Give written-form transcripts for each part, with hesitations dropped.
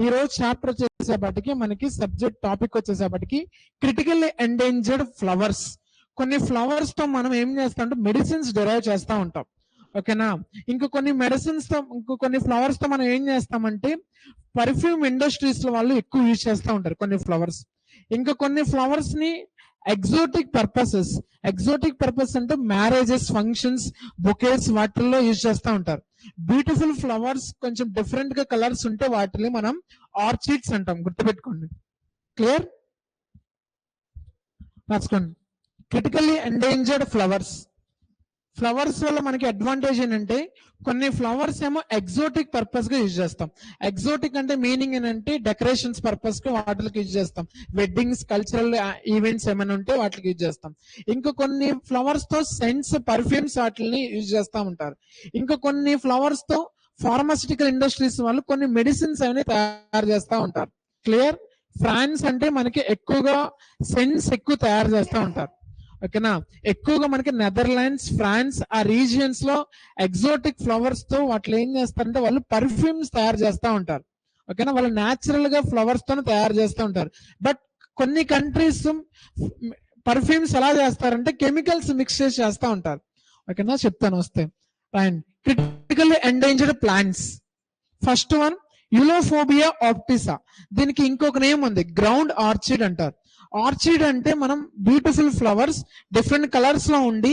ఈ రోజు చాప్టర్ వచ్చేసేపటికి మనకి సబ్జెక్ట్ టాపిక్ వచ్చేసేపటికి క్రిటికల్లీ ఎండేంజర్డ్ ఫ్లవర్స్. కొన్ని ఫ్లవర్స్ తో మనం ఏం చేస్తాం అంటే మెడిసిన్స్ డెరైవ్ చేస్తూ ఉంటాం, ఓకేనా. ఇంకో కొన్ని మెడిసిన్స్ తో, ఇంకో కొన్ని ఫ్లవర్స్ తో మనం ఏం చేస్తామంటే పర్ఫ్యూమ్ ఇండస్ట్రీస్ లో వాళ్ళు ఎక్కువ యూజ్ చేస్తూ ఉంటారు కొన్ని ఫ్లవర్స్. ఇంకా కొన్ని ఫ్లవర్స్ ని ఎగ్జోటిక్ పర్పసెస్ అంటే మ్యారేజెస్, ఫంక్షన్స్, బొకేస్ వాటిల్లో యూజ్ చేస్తూ ఉంటారు. బ్యూటిఫుల్ ఫ్లవర్స్ కొంచెం డిఫరెంట్ గా కలర్స్ ఉంటే వాటిని మనం ఆర్చిడ్స్ అంటాం, గుర్తుపెట్టుకోండి. క్లియర్? రాసుకోండి. Critically endangered flowers. ఫ్లవర్స్ వల్ల మనకి అడ్వాంటేజ్ ఏంటంటే కొన్ని ఫ్లవర్స్ ఏమో ఎగ్జోటిక్ పర్పస్ గా యూజ్ చేస్తాం. ఎగ్జోటిక్ అంటే మీనింగ్ ఏంటంటే డెకరేషన్స్ పర్పస్ గా వాటికి యూజ్ చేస్తాం. వెడ్డింగ్స్, కల్చరల్ ఈవెంట్స్ ఏమైనా ఉంటే వాటికి యూజ్ చేస్తాం. ఇంకా కొన్ని ఫ్లవర్స్ తో సెంట్స్, పర్ఫ్యూమ్స్ వాటిని యూజ్ చేస్తూ ఉంటారు. ఇంకా కొన్ని ఫ్లవర్స్ తో ఫార్మాసిటికల్ ఇండస్ట్రీస్ వాళ్ళు కొన్ని మెడిసిన్స్ అనేవి తయారు చేస్తూ ఉంటారు. క్లియర్? ఫ్రాన్స్ అంటే మనకి ఎక్కువగా సెంట్స్ ఎక్కువ తయారు చేస్తూ ఉంటారు, ఓకేనా. ఎక్కువగా మనకి నెదర్లాండ్స్, ఫ్రాన్స్ ఆ రీజియన్స్ లో ఎగ్జోటిక్ ఫ్లవర్స్ తో వాటిలో ఏం చేస్తారంటే వాళ్ళు పర్ఫ్యూమ్స్ తయారు చేస్తూ ఉంటారు, ఓకేనా. వాళ్ళు న్యాచురల్ గా ఫ్లవర్స్ తో తయారు చేస్తూ ఉంటారు. బట్ కొన్ని కంట్రీస్ పర్ఫ్యూమ్స్ ఎలా చేస్తారంటే కెమికల్స్ మిక్స్ చేసి చేస్తూ ఉంటారు, ఓకేనా. చెప్తాను వస్తే. And critically endangered plants. First one Eulophia obtusa. దీనికి ఇంకొక నేమ్ ఉంది, గ్రౌండ్ ఆర్చిడ్ అంటారు. ఆర్చిడ్ అంటే మనం బ్యూటిఫుల్ ఫ్లవర్స్ డిఫరెంట్ కలర్స్ లో ఉండి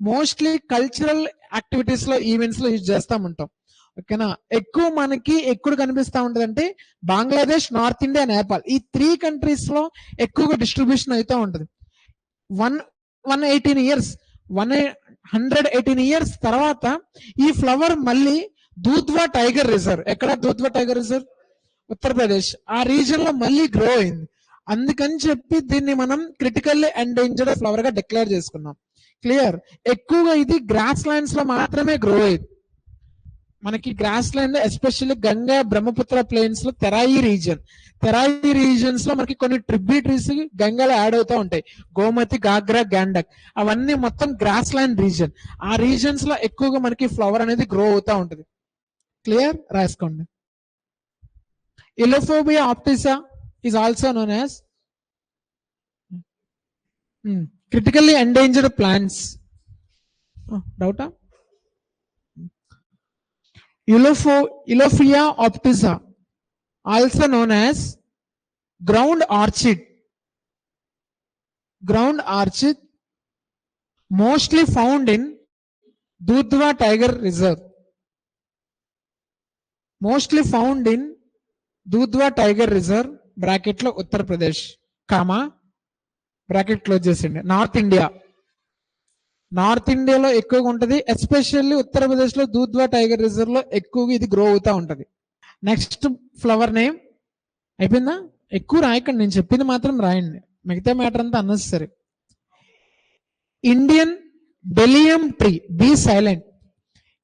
మోస్ట్లీ కల్చరల్ యాక్టివిటీస్ లో, ఈవెంట్స్ లో యూజ్ చేస్తూ ఉంటాం, ఓకేనా. ఎక్కువ మనకి ఎక్కడ కనిపిస్తూ ఉంటది అంటే బంగ్లాదేశ్, నార్త్ ఇండియా, నేపాల్ ఈ 3 కంట్రీస్ లో ఎక్కువగా డిస్ట్రిబ్యూషన్ అవుతూ ఉంటది. 118 ఇయర్స్ తర్వాత ఈ ఫ్లవర్ మళ్ళీ దూధ్వా టైగర్ రిజర్వ్, ఎక్కడ దూధ్వా టైగర్ రిజర్వ్? ఉత్తరప్రదేశ్ ఆ రీజన్ లో మళ్ళీ గ్రో అయింది. అందుకని చెప్పి దీన్ని మనం క్రిటికల్లీ ఎండేంజర్డ్ ఫ్లవర్ గా డిక్లేర్ చేసుకున్నాం. క్లియర్? ఎక్కువగా ఇది గ్రాస్ ల్యాండ్స్ లో మాత్రమే గ్రో అయ్యింది. మనకి grass land especially Ganga, Brahmaputra plains లో తెరాయి రీజన్స్ లో మనకి కొన్ని ట్రిబ్యూటరీస్ గంగాలో యాడ్ అవుతూ ఉంటాయి. గోమతి, గాగ్రా, గ్యాండక్ అవన్నీ మొత్తం గ్రాస్ ల్యాండ్ రీజన్. ఆ రీజన్స్ లో ఎక్కువగా మనకి ఫ్లవర్ అనేది గ్రో అవుతూ ఉంటుంది. క్లియర్? రాసుకోండి. Elaphobia optica is also known as critically endangered plants. Doubt? Elaphobia optica, also known as ground orchid. Mostly found in Dudhwa Tiger Reserve. దూధ్వా tiger reserve bracket లో Uttar Pradesh, comma bracket close చేసిండి. North ఇండియాలో ఎక్కువగా ఉంటది, especially Uttar Pradesh లో దూధ్వా tiger reserve లో ఎక్కువగా ఇది grow అవుతా ఉంటది. నెక్స్ట్ ఫ్లవర్ నేమ్ అయిపోయిందా? ఎక్కువ రాయకండి, నేను చెప్పింది మాత్రం రాయండి, మిగతా మ్యాటర్ అంతా unnecessary. Indian delium tree, be silent.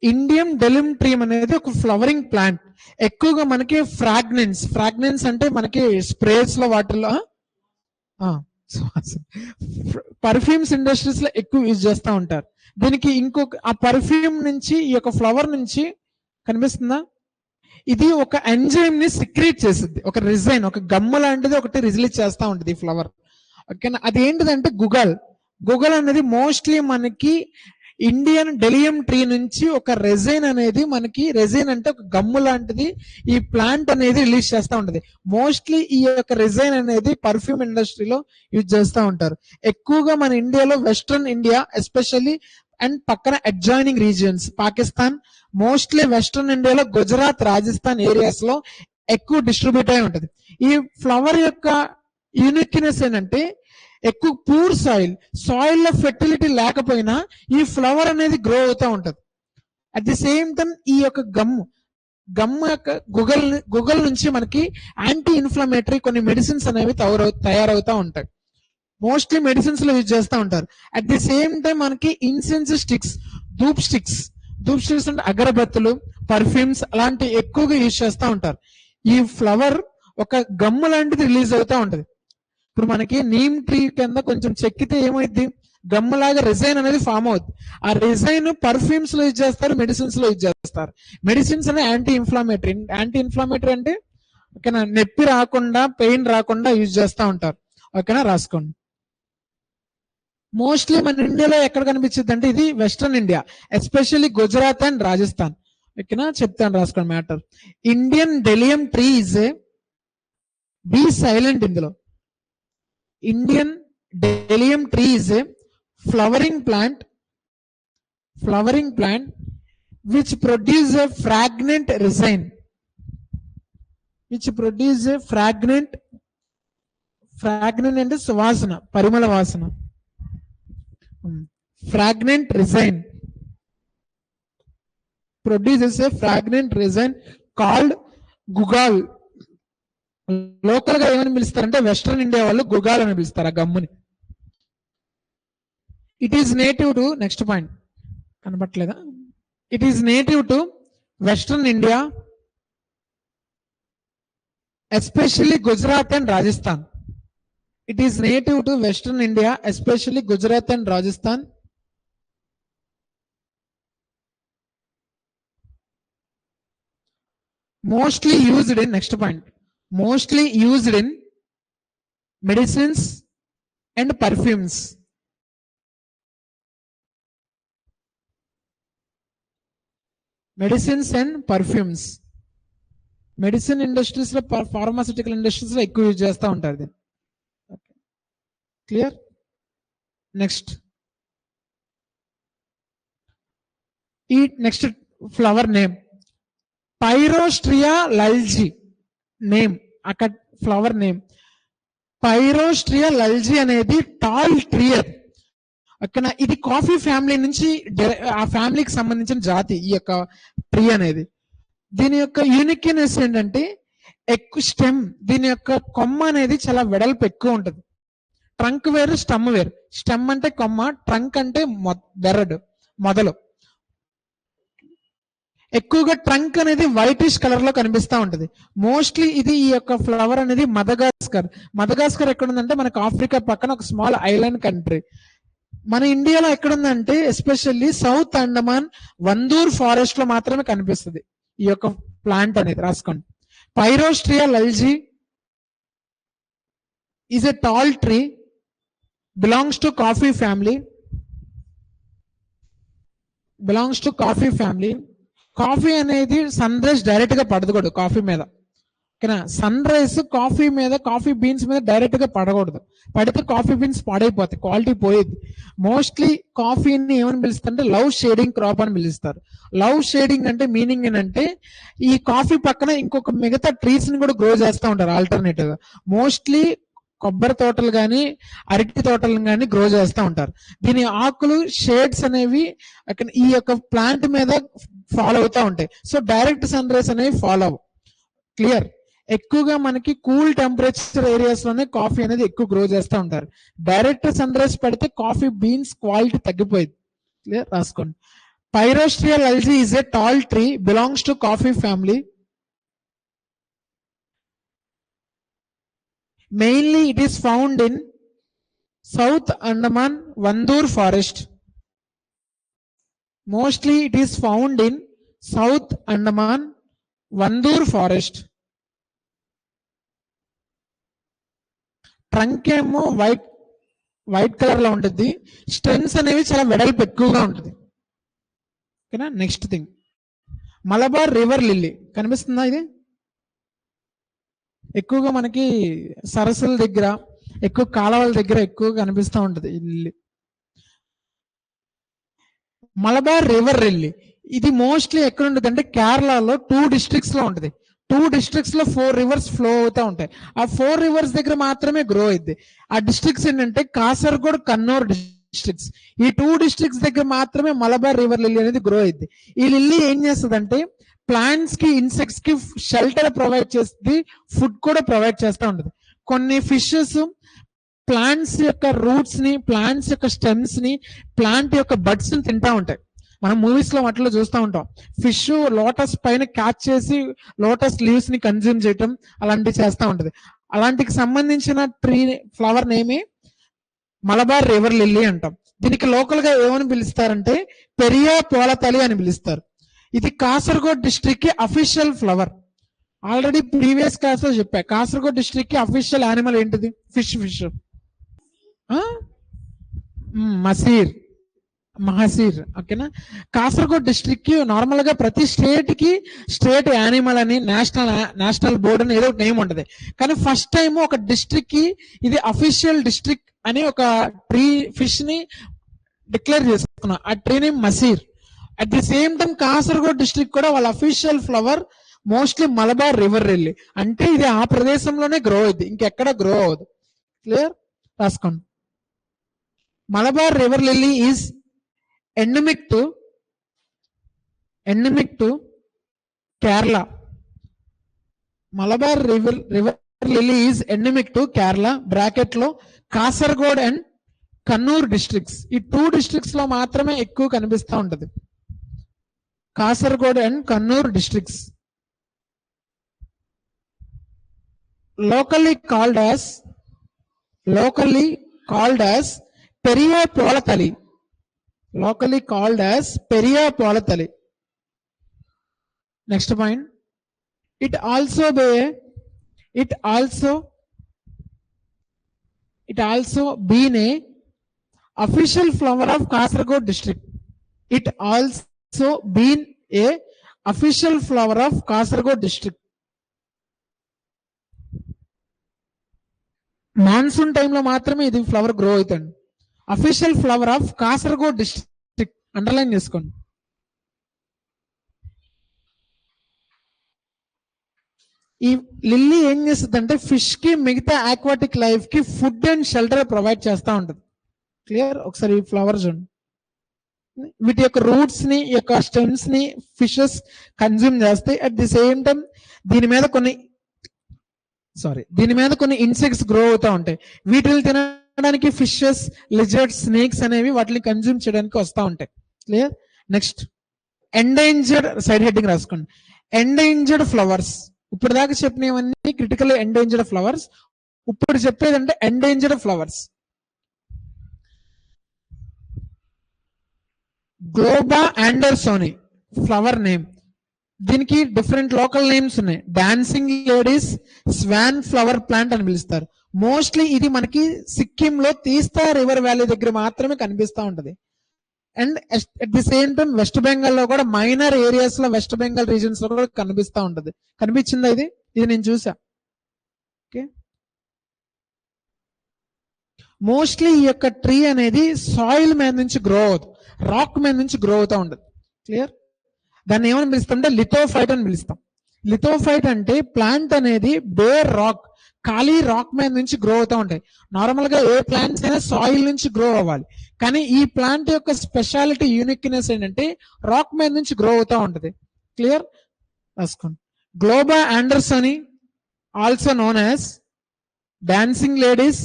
Indian delium tree అనేది ఒక ఫ్లవరింగ్ ప్లాంట్. ఎక్కువగా మనకి ఫ్రాగ్నెన్స్ అంటే మనకి స్ప్రేస్ లో, వాటిల్లో పర్ఫ్యూమ్స్ ఇండస్ట్రీస్ లో ఎక్కువ యూజ్ చేస్తూ ఉంటారు. దీనికి ఇంకొక ఆ పర్ఫ్యూమ్ నుంచి, ఈ యొక్క ఫ్లవర్ నుంచి కనిపిస్తుందా, ఇది ఒక ఎంజైమ్ ని సిక్రీట్ చేస్తుంది. ఒక రిజైన్, ఒక గమ్ము లాంటిది ఒకటి రిలీజ్ చేస్తూ ఉంటుంది ఈ ఫ్లవర్, ఓకేనా. అది ఏంటిదంటే గుగల్ అనేది మోస్ట్లీ మనకి ఇండియన్ డెలియం ట్రీ నుంచి ఒక రెజైన్ అనేది, మనకి రెజైన్ అంటే ఒక గమ్ము లాంటిది ఈ ప్లాంట్ అనేది రిలీజ్ చేస్తూ ఉంటుంది. మోస్ట్లీ ఈ యొక్క రెజైన్ అనేది పర్ఫ్యూమ్ ఇండస్ట్రీలో యూజ్ చేస్తూ ఉంటారు. ఎక్కువగా మన ఇండియాలో వెస్ట్రన్ ఇండియా ఎస్పెషల్లీ అండ్ పక్కన adjoining regions Pakistan, mostly western ఇండియాలో గుజరాత్, రాజస్థాన్ ఏరియాస్ లో ఎక్కువ డిస్ట్రిబ్యూట్ అయి ఉంటుంది. ఈ ఫ్లవర్ యొక్క యూనిక్నెస్ ఏంటంటే ఎక్కువ పూర్ సాయిల్ లో ఫెర్టిలిటీ లేకపోయినా ఈ ఫ్లవర్ అనేది గ్రో అవుతూ ఉంటది. అట్ ది సేమ్ టైం ఈ యొక్క గమ్ యొక్క గుగల్ నుంచి మనకి యాంటీ ఇన్ఫ్లమేటరీ కొన్ని మెడిసిన్స్ అనేవి తయారవుతూ ఉంటాయి. మోస్ట్లీ మెడిసిన్స్ లో యూజ్ చేస్తూ ఉంటారు. అట్ ది సేమ్ టైం మనకి ఇన్సెన్స్ స్టిక్స్, ధూప్ స్టిక్స్ అంటే అగరబత్తులు, పర్ఫ్యూమ్స్ అలాంటి ఎక్కువగా యూజ్ చేస్తూ ఉంటారు. ఈ ఫ్లవర్ ఒక గమ్ము లాంటిది రిలీజ్ అవుతూ ఉంటది. ఇప్పుడు మనకి నీమ్ ట్రీ కింద కొంచెం చెక్కితే ఏమైంది, గమ్ములాగా రిజైన్ అనేది ఫామ్ అవుతుంది. ఆ రిజైన్ పర్ఫ్యూమ్స్ లో యూజ్ చేస్తారు, మెడిసిన్స్ లో యూజ్ చేస్తారు. మెడిసిన్స్ అనే యాంటీ ఇన్ఫ్లామేటరీ అంటే ఓకేనా, నొప్పి రాకుండా పెయిన్ రాకుండా యూజ్ చేస్తూ ఉంటారు. ఓకేనా, రాసుకోండి. మోస్ట్లీ మన ఇండియాలో ఎక్కడ కనిపించింది అంటే ఇది western India, especially Gujarat and Rajasthan. ఓకేనా, చెప్తాను, రాసుకోండి matter. Indian delium tree is a, be silent ఇందులో. Indian delium tree is a flowering plant which produce a fragrant resin, fragrant అంటే సువాసన, పరిమళ వాసన. fragrant resin produces a fragrant resin called gugal. Local గా ఏమని పిలుస్తారంటే western India వాళ్ళు గుగాల్ అని పిలుస్తారు ఆ గమ్ముని. It is native to, next point కనబట్లేదా, it is native to Western India, especially Gujarat and Rajasthan. It is native to Western India, especially Gujarat and Rajasthan. Mostly used in, next point, mostly used in medicines and perfumes. Medicines and perfumes. Medicine industries లో, pharmaceutical industries లో ఎక్కువ use చేస్తూ ఉంటారు దీన్ని. Clear. Next, ఈ next flower name పైరోస్ట్రియా లల్జీ. Name అక్కడ flower name పైరోస్ట్రియా లల్జీ అనేది tall tree. ఓకేనా, ఇది కాఫీ ఫ్యామిలీ నుంచి, ఆ ఫ్యామిలీకి సంబంధించిన జాతి ఈ యొక్క ట్రీ అనేది. దీని యొక్క యూనిక్నెస్ ఏంటంటే ఎక్కువ స్టెమ్, దీని యొక్క కొమ్మ అనేది చాలా వెడల్పు ఎక్కువ ఉంటుంది. ట్రంక్ వేరు, స్టెమ్ వేరు. స్టెమ్ అంటే కొమ్మ, ట్రంక్ అంటే బెరడు, మొదలు. ఎక్కువగా ట్రంక్ అనేది వైటిష్ కలర్ లో కనిపిస్తూ ఉంటుంది. మోస్ట్లీ ఇది, ఈ యొక్క ఫ్లవర్ అనేది మదగాస్కర్ ఎక్కడ ఉందంటే మనకు ఆఫ్రికా పక్కన ఒక స్మాల్ ఐలాండ్ కంట్రీ. మన ఇండియాలో ఎక్కడుందంటే especially south Andaman Wandoor forest లో మాత్రమే కనిపిస్తుంది ఈ యొక్క ప్లాంట్ అనేది. రాసుకోండి. Pyrostria laljii is a tall tree, belongs to coffee family. Coffee అనేది సన్ రైజ్ డైరెక్ట్ గా పడకూడదు కాఫీ మీద. ఓకేనా, సన్ రైజ్ కాఫీ మీద, కాఫీ బీన్స్ మీద డైరెక్ట్ గా పడకూడదు. పడితే కాఫీ బీన్స్ పాడైపోతాయి, క్వాలిటీ పోయేది. మోస్ట్లీ కాఫీని ఏమని పిలుస్తారంటే లవ్ షేడింగ్ క్రాప్ అని పిలుస్తారు. లవ్ షేడింగ్ అంటే మీనింగ్ ఏంటంటే ఈ కాఫీ పక్కన ఇంకొక మిగతా ట్రీస్ ని కూడా గ్రో చేస్తూ ఉంటారు ఆల్టర్నేటివ్ గా. మోస్ట్లీ కొబ్బరి తోటలు కానీ, అరటి తోటలు కానీ గ్రో చేస్తూ ఉంటారు. దీని ఆకులు షేడ్స్ అనేవి ఈ యొక్క ప్లాంట్ మీద ఫాలో అవుతూ ఉంటాయి. సో డైరెక్ట్ సన్ రైజ్ అనేవి ఫాలో అవ్వవు. క్లియర్. ఎక్కువగా మనకి కూల్ టెంపరేచర్ ఏరియాస్ లోనే కాఫీ అనేది ఎక్కువ గ్రో చేస్తూ ఉంటారు. డైరెక్ట్ సన్ రైజ్ పడితే కాఫీ బీన్స్ క్వాలిటీ తగ్గిపోయింది. క్లియర్, రాసుకోండి. Pyrostria laljii is a tall tree, belongs to coffee family. Mainly it is found in south Andaman Wandoor forest. Mostly it is found in south Andaman Wandoor forest. Trunk ఏమో white colour లో ఉంటుంది. Stems అనేవి చాలా వెడల్పు ఎక్కువగా ఉంటుంది. ఓకేనా, next thing Malabar river lily కనిపిస్తుందా? ఇది ఎక్కువగా మనకి సరస్సుల దగ్గర, ఎక్కువ కాలువల దగ్గర ఎక్కువగా కనిపిస్తూ ఉంటుంది ఈ లిల్లీ. మలబార్ రివర్ లిల్లీ ఇది మోస్ట్లీ ఎక్కడ ఉంటుంది అంటే కేరళలో 2 districts లో ఉంటుంది. 2 districts లో 4 rivers ఫ్లో అవుతూ ఉంటాయి. ఆ 4 rivers దగ్గర మాత్రమే గ్రో అయింది. ఆ డిస్ట్రిక్ట్స్ ఏంటంటే కాసర్గోడ్, కన్నూర్ డిస్ట్రిక్ట్స్. ఈ 2 districts దగ్గర మాత్రమే మలబార్ రివర్ లిల్లీ అనేది గ్రో అయింది. ఈ లిల్లీ ఏం చేస్తుంది అంటే ప్లాంట్స్ కి, ఇన్సెక్ట్స్ కి షెల్టర్ ప్రొవైడ్ చేస్తుంది, ఫుడ్ కూడా ప్రొవైడ్ చేస్తూ ఉంటుంది. కొన్ని ఫిషెస్ ప్లాంట్స్ యొక్క రూట్స్ ని, ప్లాంట్స్ యొక్క స్టెమ్స్ ని, ప్లాంట్ యొక్క బడ్స్ ని తింటా ఉంటాయి. మనం మూవీస్ లో వాటిలో చూస్తూ ఉంటాం. ఫిష్ లోటస్ పైన క్యాచ్ చేసి లోటస్ లీవ్స్ ని కన్జ్యూమ్ చేయటం అలాంటివి చేస్తూ ఉంటది. అలాంటికి సంబంధించిన ట్రీ ఫ్లవర్ నేమే మలబార్ రివర్ లిల్లీ అంటాం. దీనికి లోకల్ గా ఏమని పిలుస్తారంటే పెరియా పోలతలి అని పిలుస్తారు. ఇది కాసర్గోడ్ డిస్ట్రిక్ట్ కి official flower. Already previous class లో చెప్పా, కాసర్గోడ్ డిస్ట్రిక్ట్ కి అఫీషియల్ యానిమల్ ఏంటిది? ఫిష్. మహసీర్. ఓకేనా? కాసర్గోడ్ డిస్ట్రిక్ట్ కి నార్మల్ గా ప్రతి స్టేట్ కి స్టేట్ యానిమల్ అని నేషనల్ బోర్డ్ అని ఏదో నేమ్ ఉంటది. కానీ ఫస్ట్ టైం ఒక డిస్ట్రిక్ట్ కి ఇది అఫీషియల్ డిస్ట్రిక్ట్ అని ఒక ట్రీ ఫిష్ ని డిక్లేర్ చేసుకున్నాం. ఆ ట్రీ నేమ్ మసీర్. At the same time Kasaragod district కూడా వాళ్ళ official flower mostly Malabar river lily. అంటే ఇది ఆ ప్రదేశంలోనే గ్రో అవుద్ది, ఇంకెక్కడ గ్రో అవ్వదు. క్లియర్? రాసుకోండి. Malabar river lily is endemic to Kerala. Malabar river lily is endemic to Kerala. Bracket lo Kasargod and Kannur districts. ఈ 2 districts లో మాత్రమే ఎక్కువ కనిపిస్తా ఉంటది. Kasargod and Kannur districts. Locally called as Periya Polatali. Locally called as Periya Polatali. Next point. It also been a official flower of Kasargod district. It also been a official flower of Kasargod district. Monsoon టైంలో మాత్రమే ఇది flower grow అవుతుంది. Official flower of Kasaragod district. Underline చేసుకోండి. ఈ lily ఏం చేస్తుంది అంటే fish కి మిగతా ఆక్వాటిక్ లైఫ్ కి ఫుడ్ అండ్ షెల్టర్ ప్రొవైడ్ చేస్తూ ఉంటుంది. క్లియర్? ఒకసారి ఈ ఫ్లవర్ చూడండి. వీటి యొక్క రూట్స్ ని, యొక్క స్టెమ్స్ ని ఫిషెస్ కన్జ్యూమ్ చేస్తాయి. అట్ ది సేమ్ టైం దీని మీద కొన్ని ఇన్సెక్ట్స్ గ్రో అవుతూ ఉంటాయి. వీటిని తినడానికి ఫిషెస్, లిజర్డ్స్, స్నేక్స్ అనేవి వాటిని కన్జ్యూమ్ చేయడానికి వస్తూ ఉంటాయి. Clear? Next, endangered. Side heading రాసుకోండి. Endangered flowers. ఇప్పుడు దాకా చెప్పినవన్నీ క్రిటికల్ ఎండేంజర్డ్ ఫ్లవర్స్. ఇప్పుడు చెప్పేదంటే endangered flowers. Globba andersonii flower name. దీనికి డిఫరెంట్ లోకల్ నేమ్స్ ఉన్నాయి. Dancing ladies swan flower plant అని పిలుస్తారు. మోస్ట్లీ ఇది మనకి సిక్కిం లో తీస్తా రివర్ వ్యాలీ దగ్గర మాత్రమే కనిపిస్తూ ఉంటది. And at the same time west Bengal లో కూడా మైనర్ ఏరియాస్ లో, వెస్ట్ బెంగాల్ రీజన్స్ లో కూడా కనిపిస్తూ ఉంటది. కనిపించిందా? ఇది నేను చూసా. ఓకే. మోస్ట్లీ ఈ యొక్క ట్రీ అనేది సాయిల్ మీద నుంచి గ్రో అవుతుంది, రాక్ మీద నుంచి గ్రో అవుతూ ఉంటుంది. క్లియర్? దాన్ని ఏమని పిలుస్తామంటే లిథోఫైట్ అని పిలుస్తాం. లిథోఫైట్ అంటే ప్లాంట్ అనేది బేర్ రాక్, ఖాళీ రాక్ మీద నుంచి గ్రో అవుతూ ఉంటాయి. నార్మల్ గా ఏ ప్లాంట్స్ అయినా సాయిల్ నుంచి గ్రో అవ్వాలి, కానీ ఈ ప్లాంట్ యొక్క స్పెషాలిటీ, యూనిక్నెస్ ఏంటంటే రాక్ మీద నుంచి గ్రో అవుతూ ఉంటది. క్లియర్? రాసుకోండి. Globba andersonii also known as dancing ladies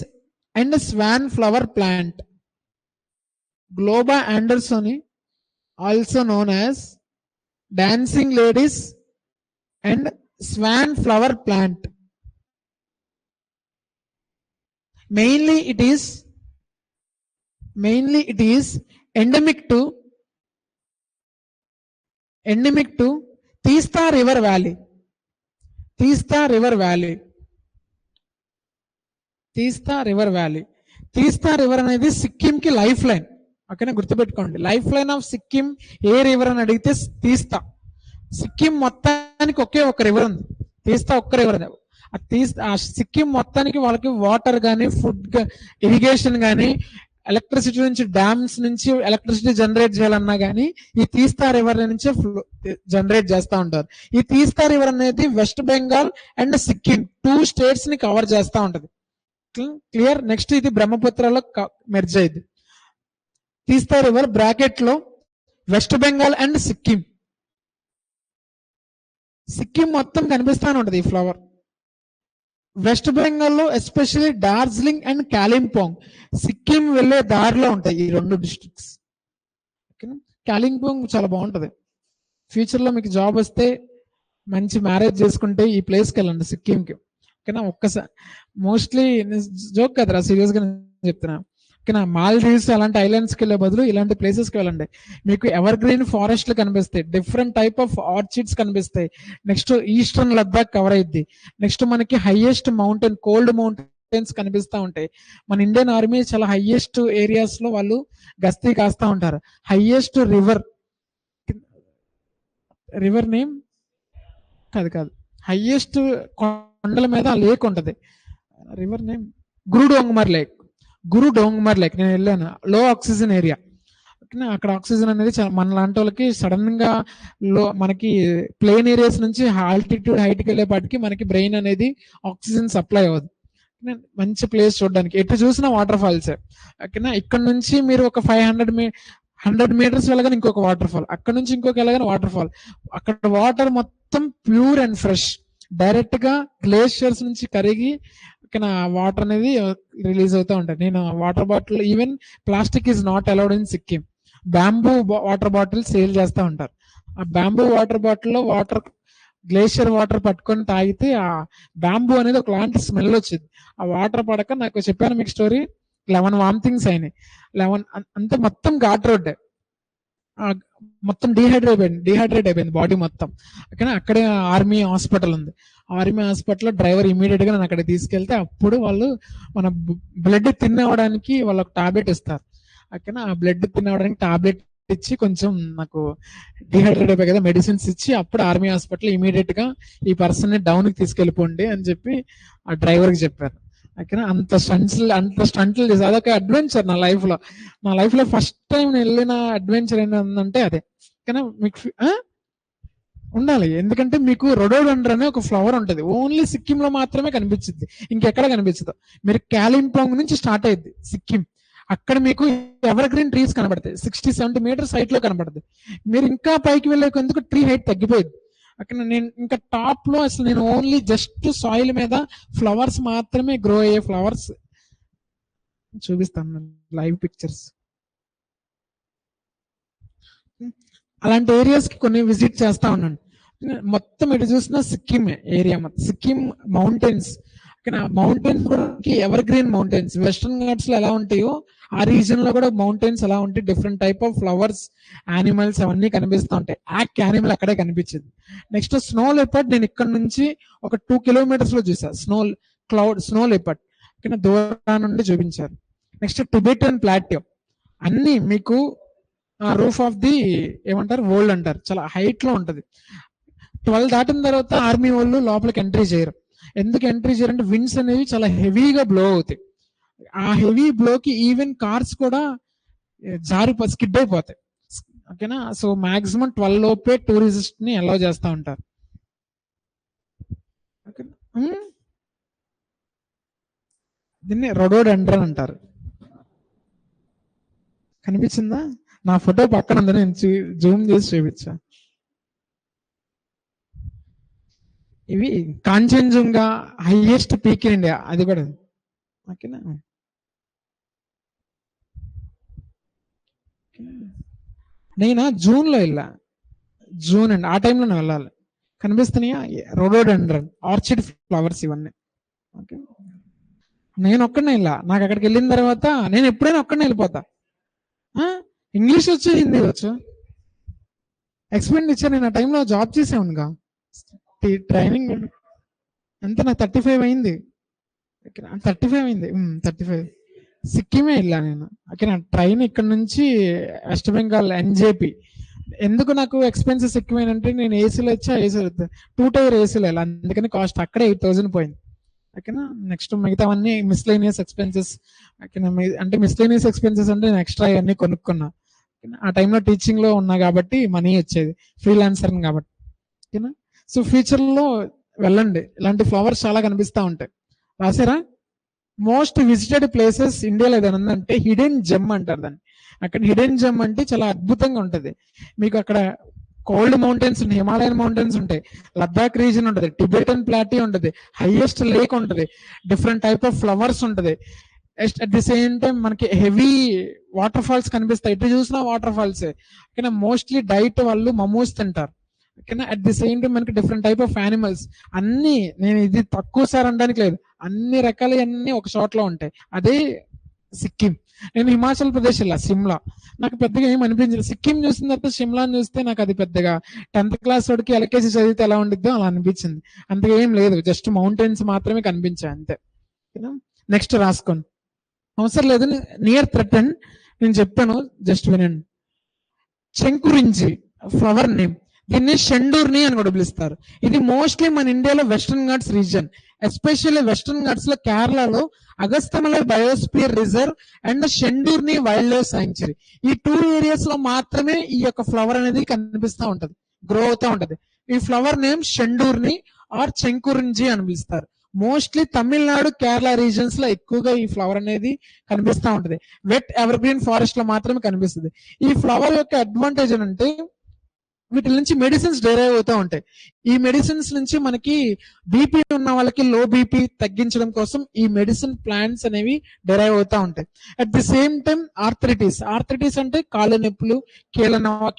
and swan flower plant. Globba andersonii also known as dancing ladies and swan flower plant. Mainly it is endemic to Teesta River Valley. Teesta River అనేది సిక్కిం కి life line. ఓకేనా? గుర్తుపెట్టుకోండి. Life line of Sikkim A river అని అడిగితే తీస్తా. సిక్కిం మొత్తానికి ఒకే ఒక river ఉంది, తీస్తా ఒక్క రివర్. ఆ సిక్కిం మొత్తానికి వాళ్ళకి వాటర్ కానీ, ఫుడ్, ఇరిగేషన్ కానీ, ఎలక్ట్రిసిటీ నుంచి, డ్యామ్స్ నుంచి ఎలక్ట్రిసిటీ జనరేట్ చేయాలన్నా కానీ ఈ తీస్తా రివర్ నుంచి జనరేట్ చేస్తూ ఉంటారు. ఈ తీస్తా రివర్ అనేది west Bengal and Sikkim 2 states ని కవర్ చేస్తూ ఉంటది. క్లియర్? నెక్స్ట్, ఇది బ్రహ్మపుత్రలో మెర్జ్ అయింది. తీస్తా రివర్ బ్రాకెట్ లో వెస్ట్ బెంగాల్ అండ్ సిక్కిం మొత్తం కనిపిస్తానే ఉంటది ఈ ఫ్లవర్. వెస్ట్ బెంగాల్ లో ఎస్పెషల్లీ డార్జిలింగ్ అండ్ కాలింపాంగ్, సిక్కిం వెళ్లే దారిలో ఉంటాయి ఈ 2 డిస్ట్రిక్ట్స్. కాలింపాంగ్ చాలా బాగుంటది. ఫ్యూచర్ లో మీకు జాబ్ వస్తే, మంచి మ్యారేజ్ చేసుకుంటే ఈ ప్లేస్కి వెళ్ళండి, సిక్కింకి. ఓకేనా? ఒక్కసారి, మోస్ట్లీ జోక్ కదరా, సీరియస్ గా చెప్తున్నా. ఓకేనా. మాల్దీవ్స్ అలాంటి ఐలాండ్స్కి వెళ్ళే బదులు ఇలాంటి ప్లేసెస్కి వెళ్ళండి. మీకు ఎవర్ గ్రీన్ ఫారెస్ట్లు కనిపిస్తాయి, డిఫరెంట్ టైప్ ఆఫ్ ఆర్చిడ్స్ కనిపిస్తాయి. నెక్స్ట్ ఈస్టర్న్ లద్దాఖ్ కవర్ అయింది. నెక్స్ట్ మనకి హైయెస్ట్ మౌంటైన్, కోల్డ్ మౌంటైన్స్ కనిపిస్తూ ఉంటాయి. మన ఇండియన్ ఆర్మీ చాలా హైయెస్ట్ ఏరియాస్ లో వాళ్ళు గస్తీ కాస్తా ఉంటారు. హైయెస్ట్ రివర్ నేమ్ కాదు హైయెస్ట్ కొండల మీద లేక్ ఉంటది. రివర్ నేమ్ గురు డోంగ్మర్ లేక్ నేను వెళ్ళాను. లో ఆక్సిజన్ ఏరియా. అక్కడ ఆక్సిజన్ అనేది మన లాంటి వాళ్ళకి సడన్ గా మనకి ప్లేన్ ఏరియాస్ నుంచి ఆల్టిట్యూడ్ హైట్కి వెళ్ళేపాటికి మనకి బ్రెయిన్ అనేది ఆక్సిజన్ సప్లై అవ్వదు. మంచి ప్లేస్ చూడడానికి, ఎటు చూసినా వాటర్ ఫాల్స్. ఓకేనా. ఇక్కడ నుంచి మీరు ఒక 100 మీటర్స్ వెళ్ళగానే ఇంకొక వాటర్ ఫాల్, అక్కడ నుంచి ఇంకొక వెళ్ళగానే వాటర్ ఫాల్. అక్కడ వాటర్ మొత్తం ప్యూర్ అండ్ ఫ్రెష్, డైరెక్ట్ గా గ్లేషియర్స్ నుంచి కరిగి వాటర్ అనేది రిలీజ్ అవుతూ ఉంటాయి. నేను water bottle, even plastic is not allowed in Sikkim. Bamboo water bottle sale చేస్తూ ఉంటారు. ఆ బ్యాంబూ వాటర్ బాటిల్లో వాటర్, గ్లేషియర్ వాటర్ పట్టుకొని తాగితే ఆ బ్యాంబూ అనేది ఒకలాంటి స్మెల్ వచ్చింది. ఆ వాటర్ పడక నాకు చెప్పాను మీకు స్టోరీ, 11 వామిటింగ్స్ అయినాయి. 11 అంతా మొత్తం ఘాట్ రోడ్, మొత్తం డిహైడ్రేట్ అయిపోయింది బాడీ మొత్తం. ఓకేనా. అక్కడే ఆర్మీ హాస్పిటల్ ఉంది. ఆర్మీ హాస్పిటల్లో డ్రైవర్ ఇమీడియట్ గా నన్ను అక్కడ తీసుకెళ్తే అప్పుడు వాళ్ళు మన బ్లడ్ తినవడానికి వాళ్ళు ఒక టాబ్లెట్ ఇస్తారు. ఓకేనా. ఆ బ్లడ్ తినవడానికి టాబ్లెట్ ఇచ్చి కొంచెం నాకు డిహైడ్రేట్ అయిపోయి కదా మెడిసిన్స్ ఇచ్చి అప్పుడు ఆర్మీ హాస్పిటల్ ఇమీడియట్ గా ఈ పర్సన్ ని డౌన్ కి తీసుకెళ్ళిపోండి అని చెప్పి ఆ డ్రైవర్ కి చెప్పారు. ఓకేనా. అంత స్టంట్లు చేసి అదొక అడ్వెంచర్ నా లైఫ్ లో ఫస్ట్ టైం నేను వెళ్ళిన అడ్వెంచర్ ఏంటంటే అదే. ఓకేనా. మీకు ఉండాలి, ఎందుకంటే మీకు రొడోడెండ్రన్ అనే ఒక ఫ్లవర్ ఉంటుంది, ఓన్లీ సిక్కిం లో మాత్రమే కనిపించింది, ఇంకెక్కడ కనిపించదు. మీరు కాలింపాంగ్ నుంచి స్టార్ట్ అయ్యింది సిక్కిం, అక్కడ మీకు ఎవర్ గ్రీన్ ట్రీస్ కనబడతాయి, 60-70 మీటర్స్ హైట్ లో కనబడుతుంది. మీరు ఇంకా పైకి వెళ్ళేందుకు ట్రీ హైట్ తగ్గిపోయింది. అక్కడ నేను ఇంకా టాప్ లో అసలు నేను ఓన్లీ జస్ట్ సాయిల్ మీద ఫ్లవర్స్ మాత్రమే గ్రో అయ్యే ఫ్లవర్స్ చూపిస్తాను, లైవ్ పిక్చర్స్. అలాంటి ఏరియాస్ కి కొన్ని విజిట్ చేస్తా ఉన్నాను. మొత్తం ఇటు చూసిన Sikkim area, Sikkim mountains. Mountains కూడా evergreen mountains, Western Ghats లో ఎలా ఉంటాయో ఆ రీజన్ లో కూడా మౌంటైన్స్ ఎలా ఉంటాయి, different type of flowers, animals అవన్నీ కనిపిస్తూ ఉంటాయి. యాక్ యానిమల్ అక్కడే కనిపించింది. నెక్స్ట్ స్నో లెపర్డ్ నేను ఇక్కడ నుంచి ఒక 2 కిలోమీటర్స్ లో చూసా. స్నో లెపర్డ్ దూరం నుండి చూపించారు. నెక్స్ట్ టిబెటన్ ప్లాట్యూ, అన్ని మీకు రూఫ్ ఆఫ్ ది ఏమంటారు వరల్డ్ అంటారు, చాలా హైట్ లో ఉంటది. 12 దాటిన తర్వాత ఆర్మీ వాళ్ళు లోపలికి ఎంట్రీ చేయరు. ఎందుకు ఎంట్రీ చేయరంటే విండ్స్ అనేవి చాలా హెవీగా బ్లో అవుతాయి. ఆ హెవీ బ్లోకి ఈవెన్ కార్స్ కూడా స్కిడ్ అయిపోతాయి. ఓకేనా. సో మాక్సిమం 12 లోపే టూరిస్ట్ ని అలౌ చేస్తూ ఉంటారు. దీన్ని రొడోడెండ్రన్ అంటారు. కనిపించిందా? నా ఫోటో పక్కన ఉంది, నేను జూమ్ చేసి చూపించా. ఇవి కాంచన్జుంగా హైయెస్ట్ పీక్ ఇన్ ఇండియా, అది కూడా. ఓకేనా. నేను జూన్ లో వెళ్ళా, జూన్ అండి, ఆ టైంలో వెళ్ళాలి. కనిపిస్తున్నాయా రొడోడెండ్రన్, ఆర్చిడ్ ఫ్లవర్స్ ఇవన్నీ. ఓకే. నేను ఒక్కడనే వెళ్ళా, నాకు అక్కడికి వెళ్ళిన తర్వాత నేను ఎప్పుడైనా ఒక్కడనే వెళ్ళిపోతా. ఇంగ్లీష్ వచ్చు, హిందీ వచ్చు. ఎక్స్పెండిచర్ నేను ఆ టైంలో జాబ్ చేసేవానుగా, ట్రైనింగ్ ఎంత నాకు 35 అయింది. 35 అయింది, 35. సిక్కిమే వెళ్ళా నేను. ఓకే. నా ట్రైన్ ఇక్కడ నుంచి వెస్ట్ బెంగాల్ ఎన్జేపీ. ఎందుకు నాకు ఎక్స్పెన్సెస్ ఎక్కువైనంటే నేను ఏసీలో వచ్చా, ఏసీ 2 టైర్ ఏసీలో వెళ్ళా, అందుకని కాస్ట్ అక్కడే 8,000 పోయింది. ఓకేనా. నెక్స్ట్ మిగతావన్నీ మిస్లేనియస్ ఎక్స్పెన్సెస్. ఓకేనా. అంటే మిస్లేనియస్ ఎక్స్పెన్సెస్ అంటే నేను ఎక్స్ట్రా అన్ని కొనుక్కున్నా. ఆ టైంలో టీచింగ్ లో ఉన్నా కాబట్టి మనీ వచ్చేది, ఫ్రీలాన్సర్ కాబట్టి. ఓకేనా. సో ఫ్యూచర్ లో వెళ్ళండి, ఇలాంటి ఫ్లవర్స్ చాలా కనిపిస్తూ ఉంటాయి. రాసారా? మోస్ట్ విజిటెడ్ ప్లేసెస్ ఇండియాలో ఏదైనా ఉందంటే హిడెన్ జెమ్ అంటారు దాన్ని. అక్కడ హిడెన్ జెమ్ అంటే చాలా అద్భుతంగా ఉంటది. మీకు అక్కడ కోల్డ్ మౌంటైన్స్ ఉంటాయి, హిమాలయన్ మౌంటైన్స్ ఉంటాయి, లద్దాఖ్ రీజన్ ఉంటుంది, టిబెటన్ ప్లాటీ ఉంటుంది, హైయెస్ట్ లేక్ ఉంటుంది, డిఫరెంట్ టైప్ ఆఫ్ ఫ్లవర్స్ ఉంటుంది. అట్ ది సేమ్ టైం మనకి హెవీ వాటర్ ఫాల్స్ కనిపిస్తాయి, ఎటు చూసినా వాటర్ ఫాల్స్. ఓకేనా. మోస్ట్లీ డైట్ వాళ్ళు మమోస్ తింటారు. ఓకేనా. అట్ ది సేమ్ టైం మనకి డిఫరెంట్ టైప్ ఆఫ్ యానిమల్స్, నేను ఇది తక్కువ సార్ అనడానికి లేదు, అన్ని రకాల అన్ని ఒక చోట్లో ఉంటాయి. అదే సిక్కిం. నేను హిమాచల్ ప్రదేశ్ వెళ్ళా, సిమ్లా. నాకు పెద్దగా ఏం అనిపించలేదు. సిక్కిం చూసిన తర్వాత సిమ్లాని చూస్తే నాకు అది పెద్దగా 10th క్లాస్ వాడికి ఎల్కేజీ చదివితే ఎలా ఉండిద్దో అలా అనిపించింది. అంతగా ఏం లేదు, జస్ట్ మౌంటైన్స్ మాత్రమే కనిపించాయి అంతే. నెక్స్ట్ రాసుకోండి, అవసరం లేదు. నియర్ థ్రెటన్ నేను చెప్పాను, జస్ట్ వినండి. చెంకురించి ఫ్లవర్ నేమ్, దీన్ని షెండూర్ని అని కూడా పిలుస్తారు. ఇది మోస్ట్లీ మన ఇండియాలో western ghats region, especially western Ghats లో కేరళలో Agasthyamalai biosphere reserve and Shendurney wildlife sanctuary, ఈ 2 ఏరియాస్ లో మాత్రమే ఈ యొక్క ఫ్లవర్ అనేది కనిపిస్తూ ఉంటది, గ్రో అవుతూ ఉంటది. ఈ ఫ్లవర్ నేమ్ షెండూర్ని ఆర్ చెంకురించి అని పిలుస్తారు. మోస్ట్లీ తమిళనాడు, కేరళ రీజన్స్ లో ఎక్కువగా ఈ ఫ్లవర్ అనేది కనిపిస్తూ ఉంటది. వెట్ ఎవర్ గ్రీన్ ఫారెస్ట్ లో మాత్రమే కనిపిస్తుంది. ఈ ఫ్లవర్ యొక్క అడ్వాంటేజ్ అంటే వీటి నుంచి మెడిసిన్స్ డెరైవ్ అవుతూ ఉంటాయి. ఈ మెడిసిన్స్ నుంచి మనకి బీపీ ఉన్న వాళ్ళకి లో బీపీ తగ్గించడం కోసం ఈ మెడిసిన్ ప్లాంట్స్ అనేవి డెరైవ్ అవుతూ ఉంటాయి. At the same time arthritis అంటే కాళ్ళ నొప్పులు,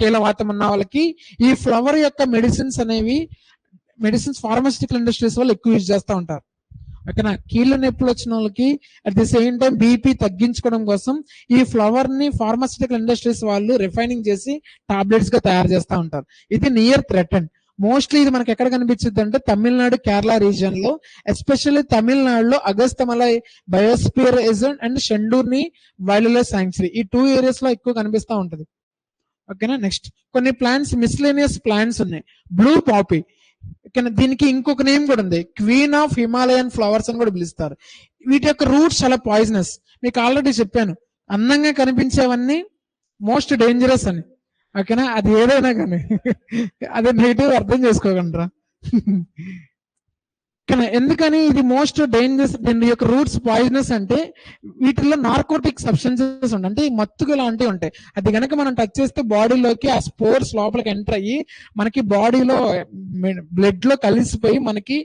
కీలవాతం ఉన్న వాళ్ళకి ఈ ఫ్లవర్ యొక్క మెడిసిన్స్ ఫార్మాస్యూటికల్ ఇండస్ట్రీస్ వాళ్ళు ఎక్కువ యూజ్ చేస్తూ ఉంటారు. ఓకేనా, కీళ్ళ నొప్పులు వచ్చిన వాళ్ళకి at the same time BP తగ్గించుకోవడం కోసం ఈ ఫ్లవర్ ని ఫార్మాస్యూటికల్ ఇండస్ట్రీస్ వాళ్ళు రిఫైనింగ్ చేసి టాబ్లెట్స్ గా తయారు చేస్తూ ఉంటారు. ఇది నియర్ థ్రెటన్. మోస్ట్లీ ఇది మనకి ఎక్కడ కనిపించింది అంటే తమిళనాడు, కేరళ రీజియన్ లో, ఎస్పెషల్లీ తమిళనాడులో Agasthyamalai biosphere reserve and Shendurney wildlife sanctuary, ఈ 2 ఏరియాస్ లో ఎక్కువ కనిపిస్తూ ఉంటది. ఓకేనా, నెక్స్ట్ కొన్ని ప్లాంట్స్, మిస్లేనియస్ ప్లాంట్స్ ఉన్నాయి. బ్లూ పాపీ, దీనికి ఇంకొక నేమ్ కూడా ఉంది, క్వీన్ ఆఫ్ హిమాలయన్ ఫ్లవర్స్ అని కూడా పిలుస్తారు. వీటి యొక్క రూట్స్ చాలా పాయిజనస్. మీకు ఆల్రెడీ చెప్పాను, అందంగా కనిపించేవన్నీ మోస్ట్ డేంజరస్ అని. ఓకేనా, అది ఏదైనా కానీ అదే నెగిటివ్ అర్థం చేసుకోగలరా? ఎందుకని ఇది మోస్ట్ డేంజరస్, దీని యొక్క రూట్స్ పాయిజనస్ అంటే వీటిల్లో నార్కోటిక్ సబ్స్టెన్సెస్ ఉంటాయి, అంటే మత్తుగా లాంటివి ఉంటాయి. అది కనుక మనం టచ్ చేస్తే బాడీలోకి ఆ స్పోర్స్ లోపలికి ఎంటర్ అయ్యి మనకి బాడీలో బ్లడ్ లో కలిసిపోయి మనకి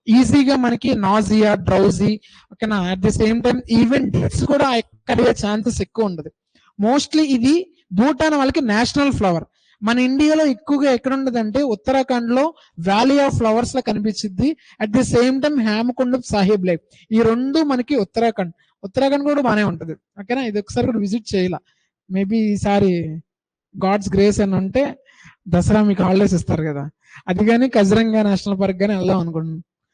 ఈజీగా మనకి నాజియా, డ్రౌజీ, ఓకేనా, at the same time even deaths కూడా కలిగే ఛాన్సెస్ ఎక్కువ ఉండదు. మోస్ట్లీ ఇది భూటాన్ వాళ్ళకి నేషనల్ ఫ్లవర్. మన ఇండియాలో ఎక్కువగా ఎక్కడ ఉండదంటే ఉత్తరాఖండ్ లో వ్యాలీ ఆఫ్ ఫ్లవర్స్ లో కనిపించింది. At the same time Hemkund Sahib life, ఈ 2 మనకి ఉత్తరాఖండ్ కూడా బాగానే ఉంటది. ఓకేనా, ఇది ఒకసారి కూడా విజిట్ చేయాల. మేబీ ఈసారి గాడ్స్ గ్రేస్ అని ఉంటే దసరా మీకు హాలిడేస్ ఇస్తారు కదా, అది కానీ కజిరంగా నేషనల్ పార్క్ కానీ వెళ్దాం అనుకుంటున్నాను.